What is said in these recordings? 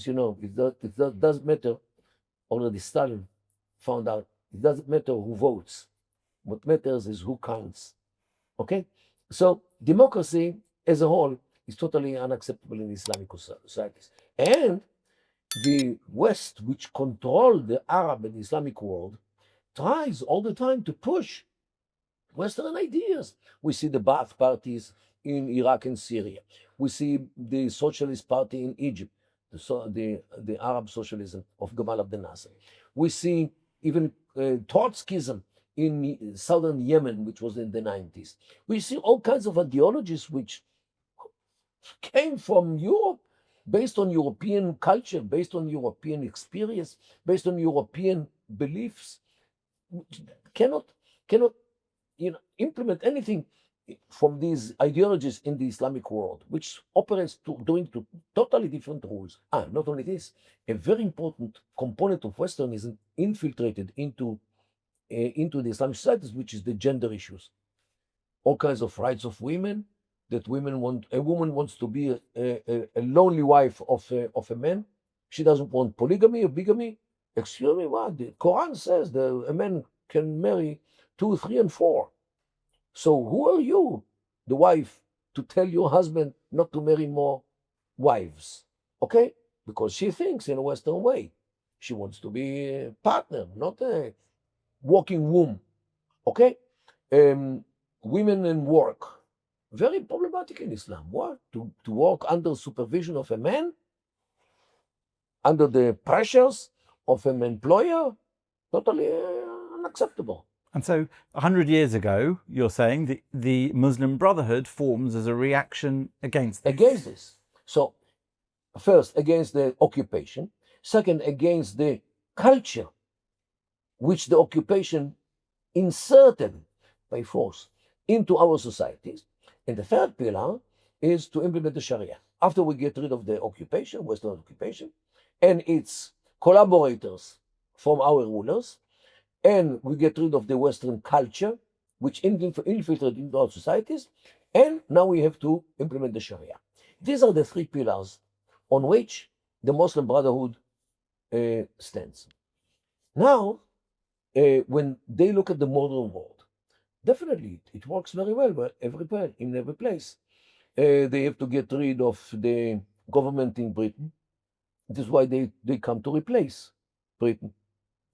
You know, doesn't matter. Already Stalin found out it doesn't matter who votes. What matters is who counts. Okay? So democracy as a whole is totally unacceptable in Islamic societies. And the West, which control the Arab and Islamic world, tries all the time to push Western ideas. We see the Ba'ath parties in Iraq and Syria. We see the Socialist Party in Egypt, the Arab socialism of Gamal Abdel Nasser. We see even Trotskyism in southern Yemen, which was in the 90s. We see all kinds of ideologies which came from Europe, based on European culture, based on European experience, based on European beliefs, which cannot implement anything from these ideologies in the Islamic world, which operates doing to totally different rules. Not only this, a very important component of Westernism infiltrated into the Islamic societies, which is the gender issues. All kinds of rights of women, that a woman wants to be a lonely wife of a man. She doesn't want polygamy or bigamy. Excuse me, what? The Quran says a man can marry 2, 3, and 4. So who are you, the wife, to tell your husband not to marry more wives? Okay? Because she thinks in a Western way. She wants to be a partner, not a walking womb. Okay? Women and work. Very problematic in Islam. What? To work under supervision of a man? Under the pressures of an employer? Totally unacceptable. And so 100 years ago, you're saying the Muslim Brotherhood forms as a reaction against this. Against this. So, first, against the occupation. Second, against the culture which the occupation inserted by force into our societies. And the third pillar is to implement the Sharia. After we get rid of the occupation, Western occupation, and its collaborators from our rulers, and we get rid of the Western culture, which infiltrated into our societies, and now we have to implement the Sharia. These are the three pillars on which the Muslim Brotherhood stands. Now, when they look at the modern world, definitely it works very well everywhere, in every place. They have to get rid of the government in Britain. This is why they come to replace Britain,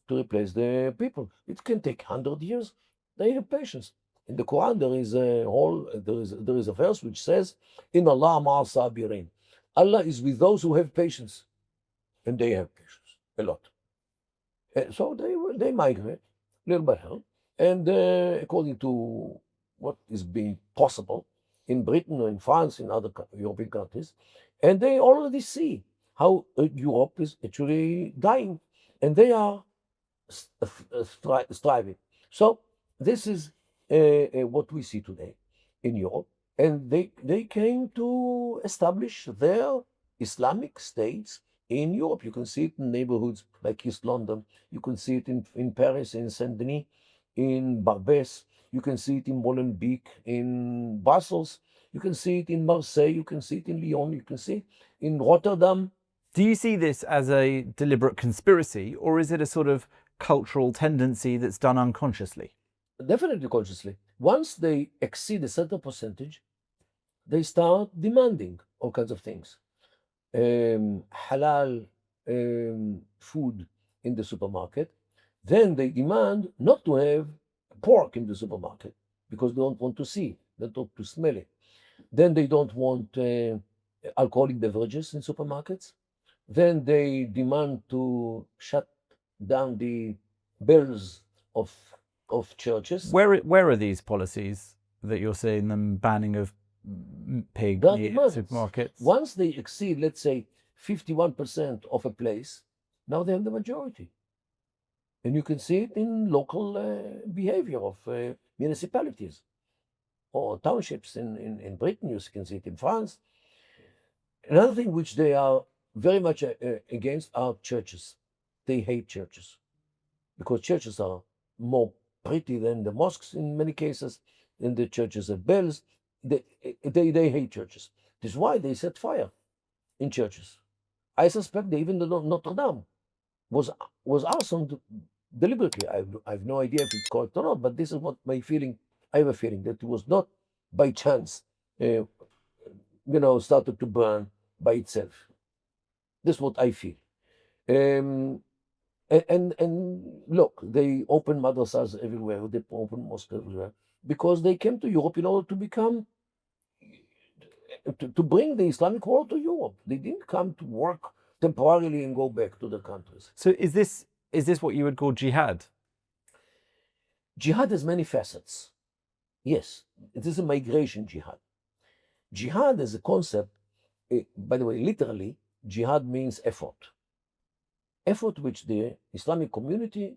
to replace the people. It can take 100 years. They have patience. In the Quran, there is a verse which says, "In Allah ma'a sabirin." Allah is with those who have patience, and they have patience a lot. So they migrate little by little, and according to what is being possible in Britain or in France, in other European countries, and they already see how Europe is actually dying, and they are striving. So this is what we see today in Europe, and they came to establish their Islamic states in Europe. You can see it in neighborhoods like East London. You can see it in Paris, in Saint-Denis, in Barbès. You can see it in Molenbeek, in Brussels. You can see it in Marseille. You can see it in Lyon. You can see it in Rotterdam. Do you see this as a deliberate conspiracy, or is it a sort of cultural tendency that's done unconsciously? Definitely consciously. Once they exceed a certain percentage, they start demanding all kinds of things. Halal food in the supermarket. Then they demand not to have pork in the supermarket because they don't want to see it, they don't want to smell it. Then they don't want alcoholic beverages in supermarkets. Then they demand to shut down the bells of churches. Where are these policies that you're seeing them banning of pig meat at supermarkets? Once they exceed, let's say, 51% of a place, now they have the majority. And you can see it in local behavior of municipalities or townships in Britain. You can see it in France. Another thing which they are very much against are churches. They hate churches because churches are more pretty than the mosques in many cases, and the churches have bells. They hate churches. This is why they set fire in churches. I suspect that even the Notre Dame was arsomed deliberately. I've no idea if it's correct or not, but this is what my feeling. I have a feeling that it was not by chance, started to burn by itself. This is what I feel. Um, and look, they open madrasas everywhere, they open mosques everywhere, because they came to Europe in order to become to bring the Islamic world to Europe. They didn't come to work temporarily and go back to their countries. So is this what you would call jihad? Jihad has many facets. Yes, it is a migration jihad. Jihad as a concept, by the way, literally, jihad means effort. Effort which the Islamic community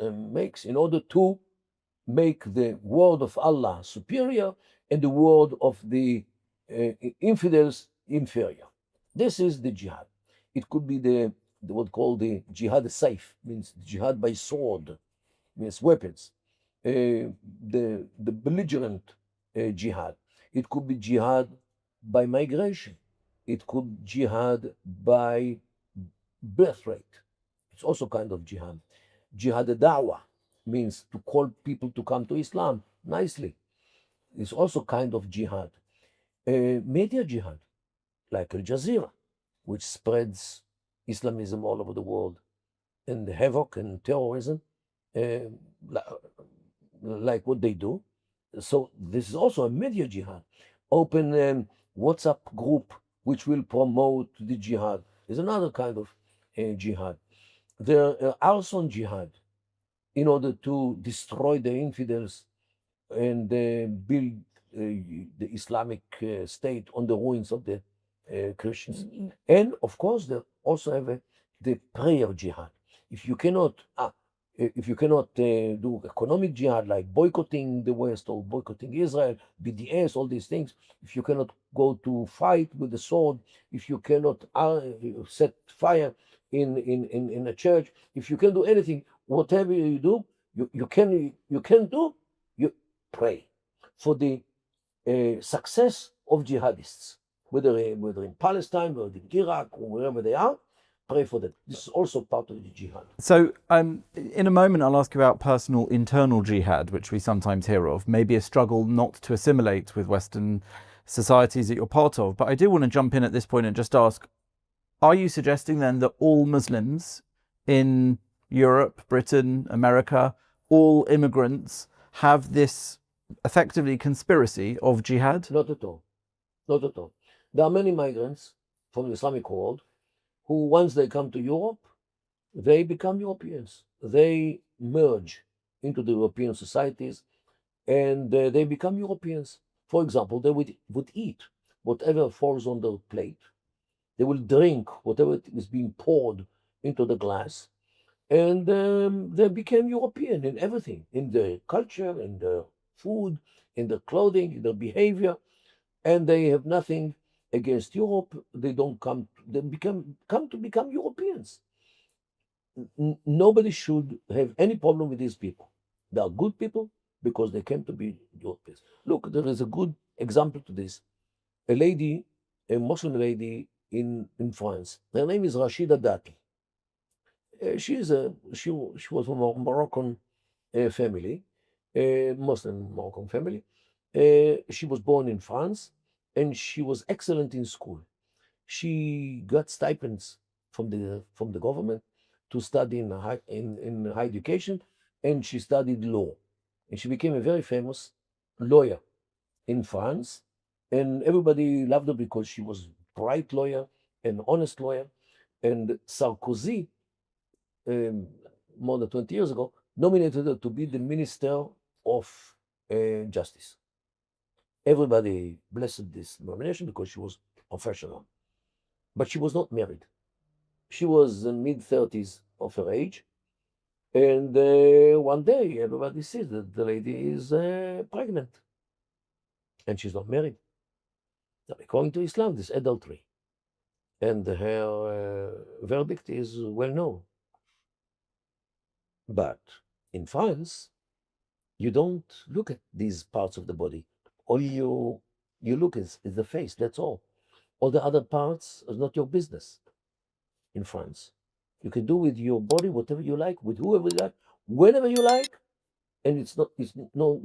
makes in order to make the word of Allah superior and the word of the infidels inferior. This is the jihad. It could be the what called the jihad saif, means jihad by sword, means weapons. The belligerent jihad. It could be jihad by migration. It could jihad by birth rate. It's also kind of jihad. Jihad da'wah means to call people to come to Islam nicely. It's also kind of jihad. Media jihad, like Al Jazeera, which spreads Islamism all over the world, and the havoc and terrorism, like what they do. So this is also a media jihad. Open WhatsApp group which will promote the jihad is another kind of jihad. There arson jihad, in order to destroy the infidels and build the Islamic state on the ruins of the Christians. And of course, they also have the prayer jihad. If you cannot, do economic jihad like boycotting the West or boycotting Israel, BDS, all these things, if you cannot go to fight with the sword, if you cannot set fire in a church, if you can do anything, whatever you do, you can do, you pray for the success of jihadists, whether in Palestine or in Iraq or wherever they are. Pray for them. This is also part of the jihad. So in a moment, I'll ask you about personal internal jihad, which we sometimes hear of, maybe a struggle not to assimilate with Western societies that you're part of. But I do want to jump in at this point and just ask, are you suggesting then that all Muslims in Europe, Britain, America, all immigrants have this effectively conspiracy of jihad? Not at all. Not at all. There are many migrants from the Islamic world who, once they come to Europe, they become Europeans. They merge into the European societies and they become Europeans. For example, they would eat whatever falls on their plate. They will drink whatever is being poured into the glass. And they became European in everything, in their culture, in their food, in their clothing, in their behavior. And they have nothing against Europe. They don't come, they come to become Europeans. Nobody should have any problem with these people. They are good people because they came to be Europeans. Look, there is a good example to this. A lady, a Muslim lady in France. Her name is Rashida Dati. She was from a Moroccan family, Muslim Moroccan family. She was born in France, and she was excellent in school. She got stipends from the government to study in high education, and she studied law, and she became a very famous lawyer in France, and everybody loved her because she was a bright lawyer, an honest lawyer, and Sarkozy, more than 20 years ago, nominated her to be the Minister of Justice. Everybody blessed this nomination because she was professional. But she was not married. She was in mid-30s of her age. And one day, everybody sees that the lady is pregnant. And she's not married. Now, according to Islam, this is adultery. And her verdict is well known. But in France, you don't look at these parts of the body. All you look is the face, that's all. All the other parts is not your business. in France. You can do with your body whatever you like, with whoever you like, whenever you like, and it's no